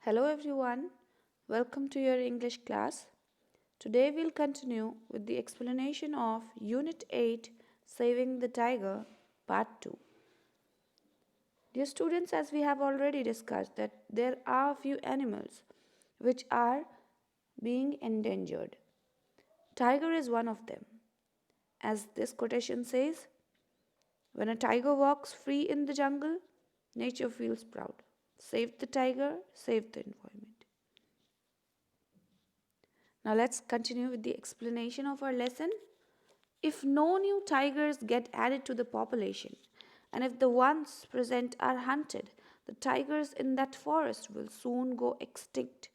Hello everyone, welcome to your English class. Today we'll continue with the explanation of Unit-8 Saving the Tiger Part-2. Dear students, as we have already discussed that there are few animals which are being endangered. Tiger is one of them. As this quotation says, when a tiger walks free in the jungle, nature feels proud. Save the tiger, save the environment. Now let's continue with the explanation of our lesson. If no new tigers get added to the population, and if the ones present are hunted, the tigers in that forest will soon go extinct,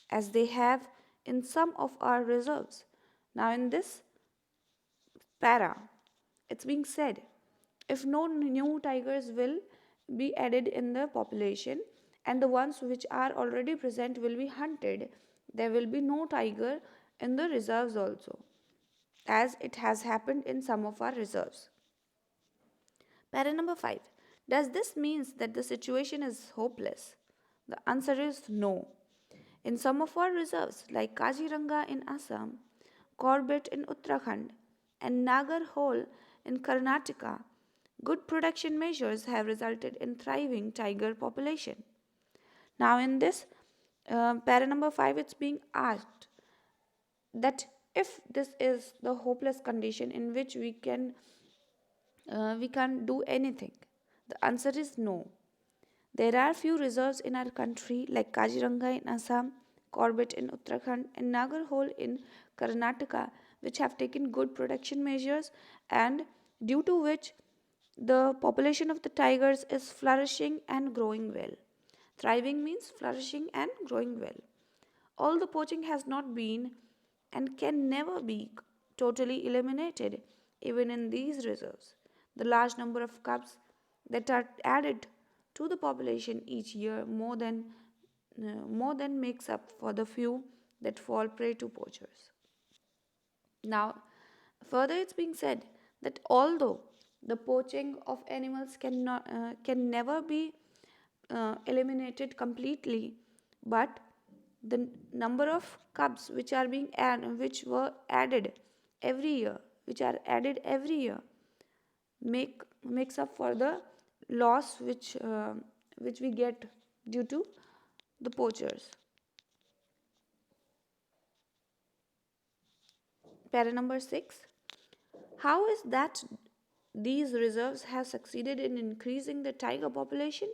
as they have in some of our reserves. Now in this para, it's being said, if no new tigers will be added in the population, and the ones which are already present will be hunted, there will be no tiger in the reserves also, as it has happened in some of our reserves. Para number 5. Does this mean that the situation is hopeless? The answer is no. In some of our reserves like Kaziranga in Assam, Corbett in Uttarakhand, and Nagarhole in Karnataka, good protection measures have resulted in thriving tiger population. Now in this para number 5, it's being asked that if this is the hopeless condition in which we can't do anything, the answer is no. There are few reserves in our country like Kaziranga in Assam, Corbett in Uttarakhand, and Nagarhole in Karnataka, which have taken good protection measures, and due to which the population of the tigers is flourishing and growing well. Thriving means flourishing and growing well. Although poaching has not been and can never be totally eliminated, even in these reserves, the large number of cubs that are added to the population each year more than makes up for the few that fall prey to poachers. Now, further it's being said that although the poaching of animals can never be eliminated completely, but the number of cubs which are being which were added every year, makes up for the loss which we get due to the poachers. Para number 6. How is that these reserves have succeeded in increasing the tiger population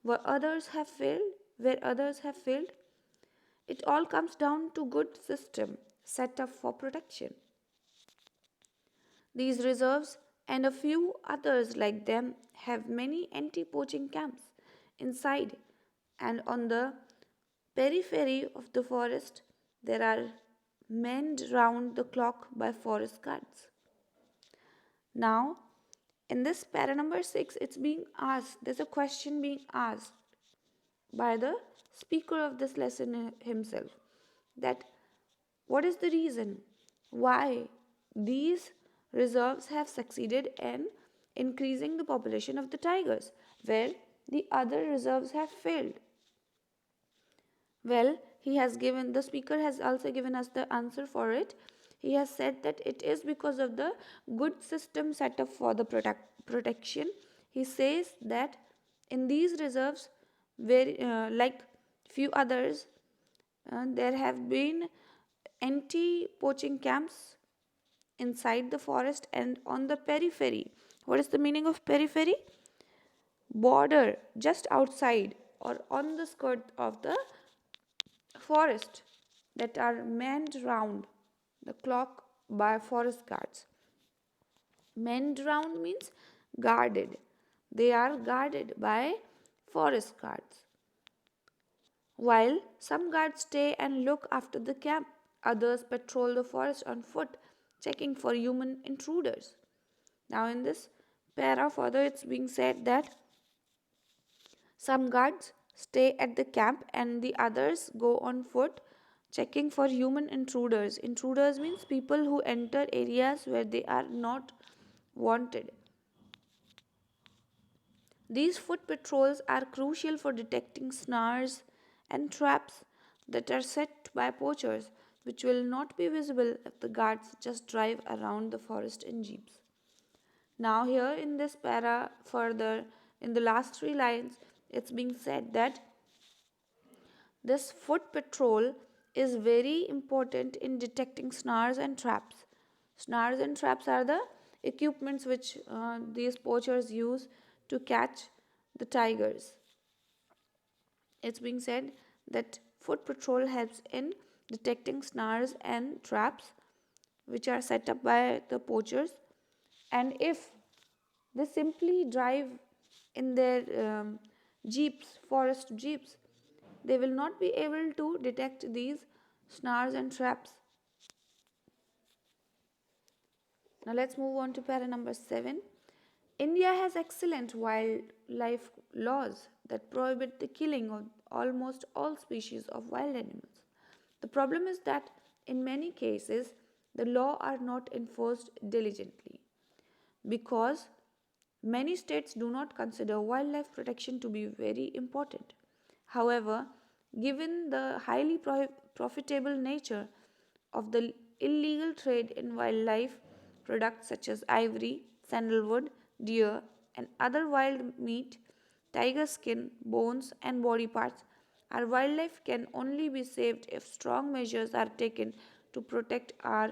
where others have failed? It all comes down to good system set up for protection. These reserves and a few others like them have many anti-poaching camps inside, and on the periphery of the forest there are manned round the clock by forest guards. Now, in this para number 6, there's a question being asked by the speaker of this lesson himself, that what is the reason why these reserves have succeeded in increasing the population of the tigers where the other reserves have failed? Well, the speaker has also given us the answer for it. He has said that it is because of the good system set up for the protection. He says that in these reserves, like few others, there have been anti-poaching camps inside the forest and on the periphery. What is the meaning of periphery? Border, just outside or on the skirt of the forest, that are manned round the clock by forest guards. Manned round means guarded. They are guarded by forest guards. While some guards stay and look after the camp, others patrol the forest on foot, checking for human intruders. Now in this para further it's being said that some guards stay at the camp and the others go on foot checking for human intruders. Intruders means people who enter areas where they are not wanted. These foot patrols are crucial for detecting snares, and traps that are set by poachers, which will not be visible if the guards just drive around the forest in jeeps. Now, here in this para, further in the last three lines, it's being said that this foot patrol is very important in detecting snares and traps. Snares and traps are the equipments which these poachers use to catch the tigers. It's being said that foot patrol helps in detecting snares and traps which are set up by the poachers, and if they simply drive in their jeeps, forest jeeps, they will not be able to detect these snares and traps. Now let's move on to para number 7. India has excellent wildlife laws that prohibit the killing of almost all species of wild animals. The problem is that in many cases the law are not enforced diligently because many states do not consider wildlife protection to be very important. However, given the highly profitable nature of the illegal trade in wildlife products such as ivory, sandalwood, deer, and other wild meat, tiger skin, bones, and body parts, our wildlife can only be saved if strong measures are taken to protect our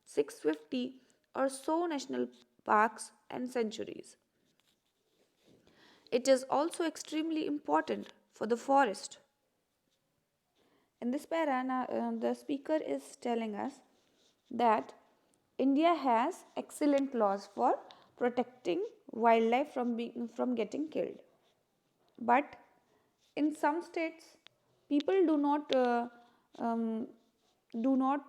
650 or so national parks and sanctuaries. It is also extremely important for the forest. In this para, the speaker is telling us that India has excellent laws for protecting wildlife from getting killed. But in some states, people um, do not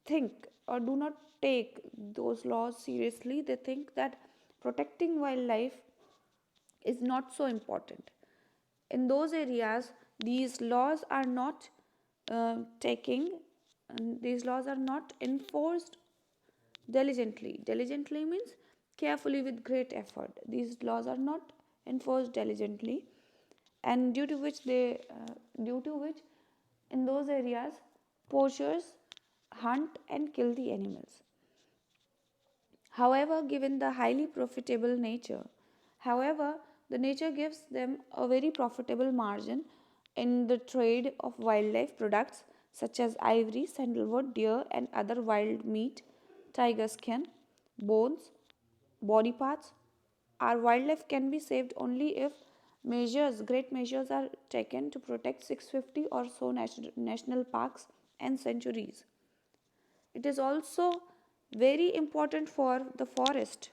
think or do not take those laws seriously. They think that protecting wildlife is not so important. In those areas, these laws are not taking, these laws are not enforced diligently. Diligently means carefully with great effort. These laws are not enforced diligently, and due to which, in those areas, poachers hunt and kill the animals. However, given the highly profitable nature, however, the nature gives them a very profitable margin in the trade of wildlife products such as ivory, sandalwood, deer, and other wild meat, tiger skin, bones, body parts. Our wildlife can be saved only if great measures are taken to protect 650 or so national parks and sanctuaries. It is also very important for the forest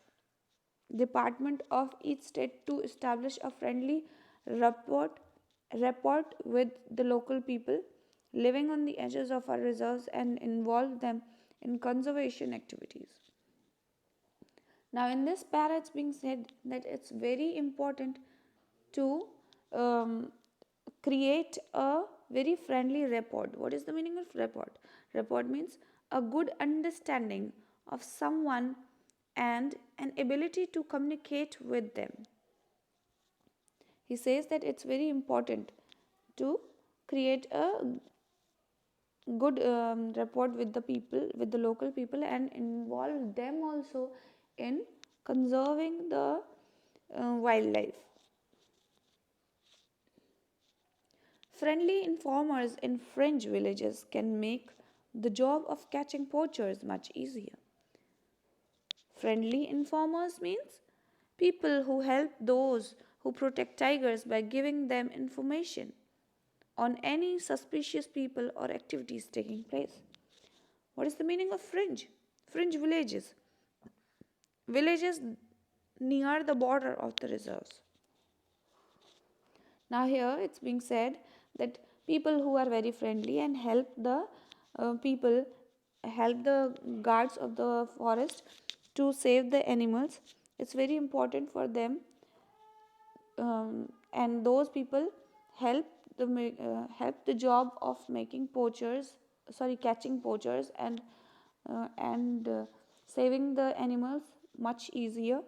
department of each state to establish a friendly rapport, rapport with the local people living on the edges of our reserves and involve them in conservation activities. Now, in this para, it's being said that it's very important to um, create a very friendly rapport. What is the meaning of rapport? Rapport means a good understanding of someone and an ability to communicate with them. He says that it's very important to create a good rapport with the people, with the local people, and involve them also in conserving the wildlife. Friendly informers in fringe villages can make the job of catching poachers much easier. Friendly informers means people who help those who protect tigers by giving them information on any suspicious people or activities taking place. What is the meaning of fringe? Fringe villages. Villages near the border of the reserves. Now, here it's being said that people who are very friendly and help the people, help the guards of the forest to save the animals. It's very important for them, and those people help help the job of making poachers, sorry, catching poachers and saving the animals much easier.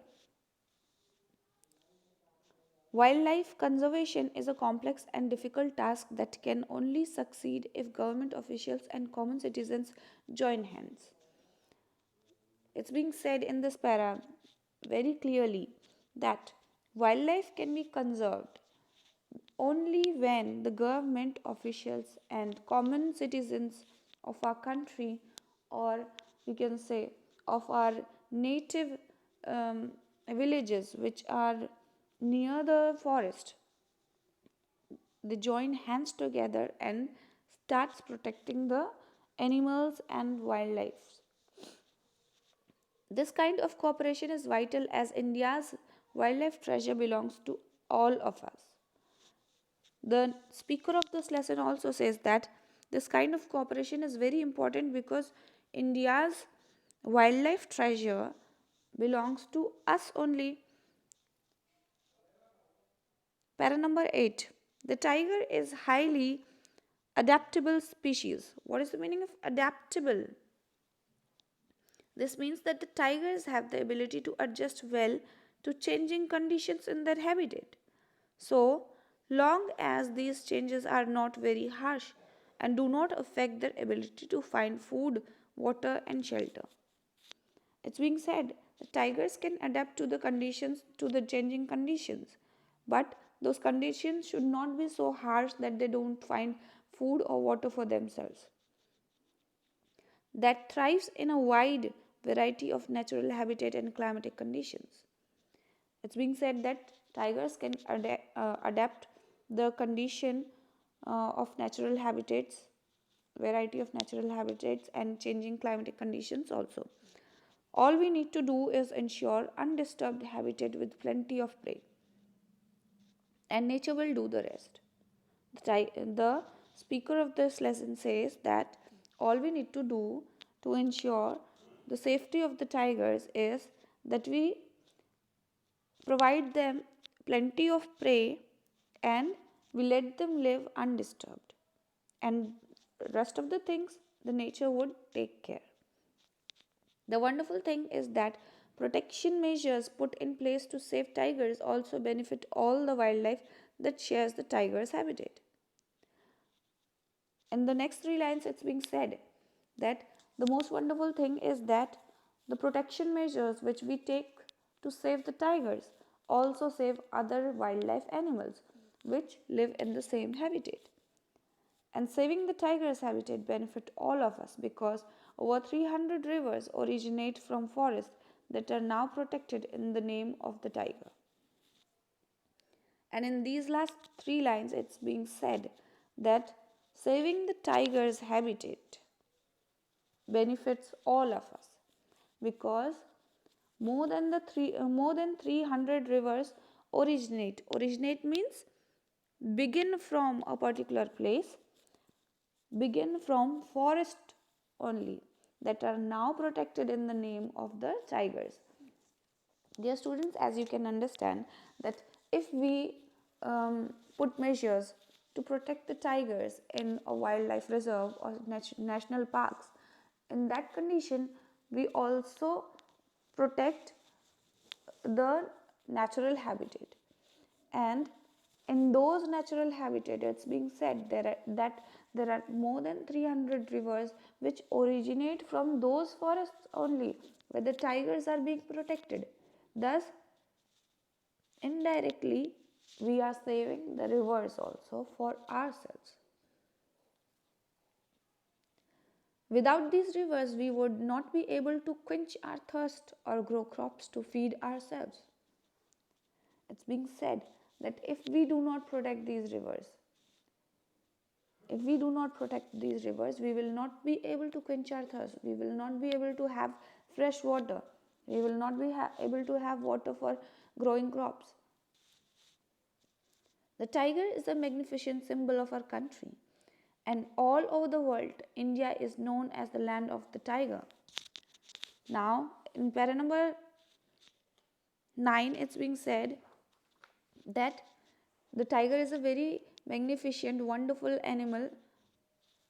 Wildlife conservation is a complex and difficult task that can only succeed if government officials and common citizens join hands. It's being said in this para very clearly that wildlife can be conserved only when the government officials and common citizens of our country, or we can say of our native villages which are near the forest, they join hands together and starts protecting the animals and wildlife. This kind of cooperation is vital as India's wildlife treasure belongs to all of us. The speaker of this lesson also says that this kind of cooperation is very important because India's wildlife treasure belongs to us only. Para number 8. The tiger is highly adaptable species. What is the meaning of adaptable? This means that the tigers have the ability to adjust well to changing conditions in their habitat. So long as these changes are not very harsh and do not affect their ability to find food, water, and shelter. It's being said that tigers can adapt to the conditions, to the changing conditions, but those conditions should not be so harsh that they don't find food or water for themselves. That thrives in a wide variety of natural habitat and climatic conditions. It's being said that tigers can adapt the condition of natural habitats, variety of natural habitats, and changing climatic conditions also. All we need to do is ensure undisturbed habitat with plenty of prey, and nature will do the rest. The speaker of this lesson says that all we need to do to ensure the safety of the tigers is that we provide them plenty of prey and we let them live undisturbed, and rest of the things the nature would take care. The wonderful thing is that protection measures put in place to save tigers also benefit all the wildlife that shares the tiger's habitat. In the next three lines, it's being said that the most wonderful thing is that the protection measures which we take to save the tigers also save other wildlife animals which live in the same habitat. And saving the tiger's habitat benefit all of us because over 300 rivers originate from forests that are now protected in the name of the tiger. And in these last three lines, it's being said that saving the tiger's habitat benefits all of us because more than 300 rivers originate. Originate means begin from a particular place, begin from forest only, that are now protected in the name of the tigers. Dear students, as you can understand that if we put measures to protect the tigers in a wildlife reserve or national parks, in that condition we also protect the natural habitat. And in those natural habitat, it's being said that there are more than 300 rivers which originate from those forests only where the tigers are being protected. Thus indirectly we are saving the rivers also for ourselves. Without these rivers we would not be able to quench our thirst or grow crops to feed ourselves. It's being said that if we do not protect these rivers, we will not be able to quench our thirst. We will not be able to have fresh water. We will not be able to have water for growing crops. The tiger is a magnificent symbol of our country, and all over the world, India is known as the land of the tiger. Now, in para number 9, it's being said that the tiger is a very magnificent, wonderful animal.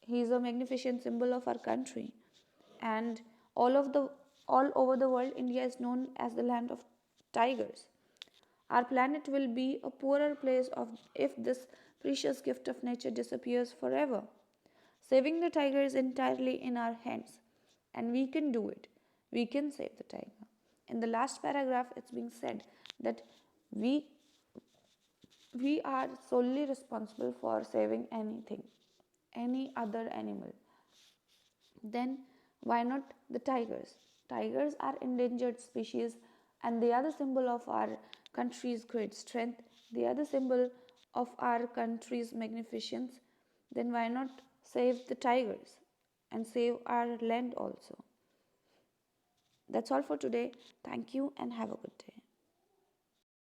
He is a magnificent symbol of our country, and all over the world, India is known as the land of tigers. Our planet will be a poorer place if this precious gift of nature disappears forever. Saving the tiger is entirely in our hands, and we can do it. We can save the tiger. In the last paragraph, it's being said that we we are solely responsible for saving anything, any other animal. Then why not the tigers? Tigers are endangered species, and they are the symbol of our country's great strength. They are the symbol of our country's magnificence. Then why not save the tigers and save our land also? That's all for today. Thank you and have a good day.